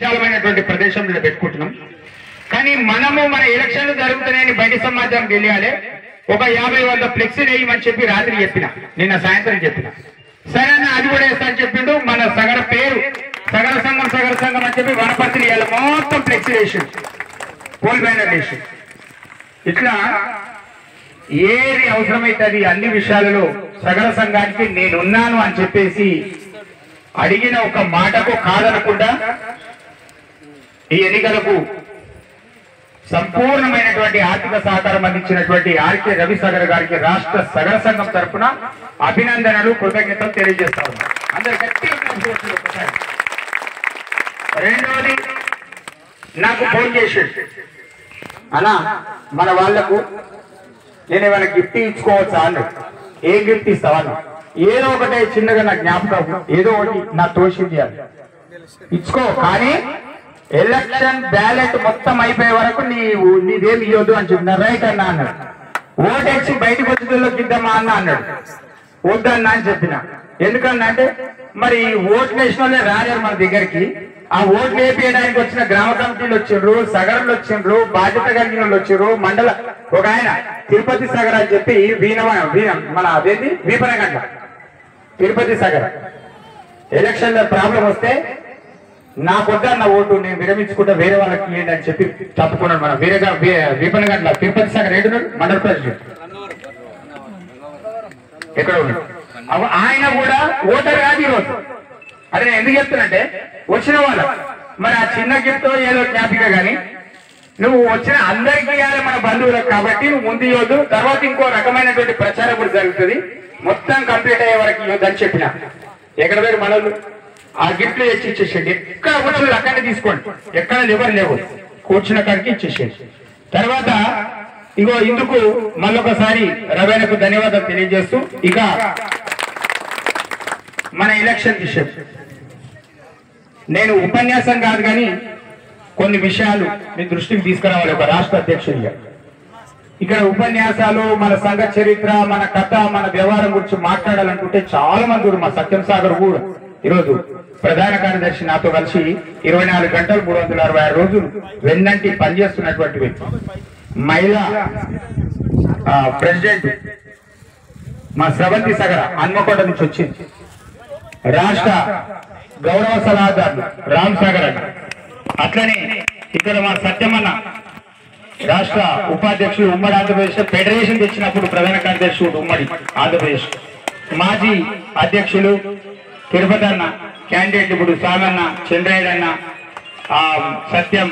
విశాలమైనటువంటి ప్రదేశంలో పెట్టుకుంటున్నాం. కానీ మనము మన ఎలక్షన్లు జరుగుతున్నాయని బయట సమాజం తెలియాలి. ఒక 50-100 ఫ్లెక్సీలు వేయమని చెప్పి రాత్రి చెప్పిన, నిన్న సాయంత్రం చెప్పిన. సరే అన్న అది కూడా వేస్తా అని చెప్పిండు. మన సగర పేరు సగర సంఘం అని చెప్పి వనపర్తిని ఇవాళ మొత్తం ఫ్లెక్సీలు వేసి పోల్ బ్యానర్ వేసి ఇట్లా ఏది అవసరమైతే అది అన్ని విషయాలలో సగర సంఘానికి నేనున్నాను అని చెప్పేసి అడిగిన ఒక మాటకు కాదనకుండా ఈ ఎన్నికలకు సంపూర్ణమైనటువంటి ఆర్థిక సహకారం అందించినటువంటి ఆర్కే రవిసాగర్ గారికి రాష్ట్ర సగర సంఘం తరఫున అభినందనలు, కృతజ్ఞతలు తెలియజేస్తా ఉన్నాం. అందరు గట్టిగా ఒకసారి. రెండవది, నాకు ఫోన్ చేసాడు, అన్నా మన వాళ్లకు నేను ఏమైనా గిఫ్ట్ ఇచ్చుకోవచ్చా అన్నాడు. ఏ గిఫ్ట్ ఇస్తావా? ఏదో ఒకటే చిన్నగా నా జ్ఞాపకం, ఏదో ఒకటి నా తోషింది అని ఇచ్చుకో, కానీ ఎలక్షన్ బ్యాలెట్ మొత్తం అయిపోయే వరకు నీదేమి ఇవ్వద్దు అని చెప్పిన. రైట్ అన్నా అన్నాడు. ఓటేసి బయటకు వచ్చేలోకి ఇద్దామా అన్న అన్నాడు. వద్దన్నా అని చెప్పిన. ఎందుకన్నా అంటే మరి ఓట్లు వేసిన వాళ్ళే రాలేరు మన దగ్గరికి. ఆ ఓట్లు వేపించడానికి వచ్చిన గ్రామ కమిటీలు వచ్చిండ్రు, సగరులు వచ్చిండ్రు, బాధ్యత కలిగిన వాళ్ళు వచ్చిండ్రు. మండల ఒక ఆయన తిరుపతి సగర్ అని చెప్పి మన అదేంటి వీపనగంట తిరుపతి సగర్ ఎలక్షన్ లో ప్రాబ్లం వస్తే నా పొద్దున్న ఓటు నేను విరమించుకుంటే వేరే వాళ్ళకి ఇవ్వండి అని చెప్పి తప్పుకున్నాడు. మన వేరేగా వీపనగంట తిరుపతి సగర్ ఏంటున్నాడు మండల ప్రెసిడెంట్ ఎక్కడ ఉన్నాడు. ఆయన కూడా ఓటర్ కాదు ఈరోజు. అదే నేను ఎందుకు చెప్తున్నంటే వచ్చిన వాళ్ళు మరి ఆ చిన్న గిఫ్ట్ ఏదో జ్ఞాపిక కానీ నువ్వు వచ్చిన అందరికీ ఇవ్వాలి మన బంధువులకు. కాబట్టి నువ్వు ముందు ఇవ్వద్దు, తర్వాత ఇంకో రకమైనటువంటి ప్రచారం కూడా జరుగుతుంది. మొత్తం కంప్లీట్ అయ్యే వరకు ఇవ్వద్దని చెప్పిన. ఎక్కడ పేరు మనలు ఆ గిఫ్ట్లు తెచ్చి ఇచ్చేసేయండి. ఎక్కడ కూర్చుని అక్కడనే తీసుకోండి, ఎక్కడ ఎవరు లేవు, కూర్చున్న కాడికి ఇచ్చేసేయండి. తర్వాత ఇగో ఇందుకు మళ్ళొకసారి రవేణకు ధన్యవాదాలు తెలియజేస్తూ ఇక మన ఎలక్షన్ విషయం నేను ఉపన్యాసం కాదు కానీ కొన్ని విషయాలు మీ దృష్టికి తీసుకురావాలి ఒక రాష్ట్ర అధ్యక్షుడిగా. ఇక్కడ ఉపన్యాసాలు, మన సంఘ చరిత్ర, మన కథ, మన వ్యవహారం గురించి మాట్లాడాలనుకుంటే చాలా మంది మా సత్యం సాగర్ కూడా ఈరోజు ప్రధాన కార్యదర్శి నాతో కలిసి 24 గంటలు 366 రోజులు వెన్నంటి పనిచేస్తున్నటువంటి వ్యక్తి. మహిళా ప్రెసిడెంట్ మా స్రవంతి సగర హన్మకొండ నుంచి వచ్చింది. రాష్ట్ర గౌరవ సలహాదారులు రామ్ సాగర్ అన్న, అట్లనే ఇక్కడ మా సత్యమన్న రాష్ట్ర ఉపాధ్యక్షులు ఉమ్మడి ఆంధ్రప్రదేశ్ ఫెడరేషన్ తెచ్చినప్పుడు ప్రధాన కార్యదర్శుడు ఉమ్మడి ఆంధ్రప్రదేశ్, మాజీ అధ్యక్షులు తిరుపతి అన్న, క్యాండిడేట్ ఇప్పుడు సామన్న, చంద్రయ్య అన్న, సత్యం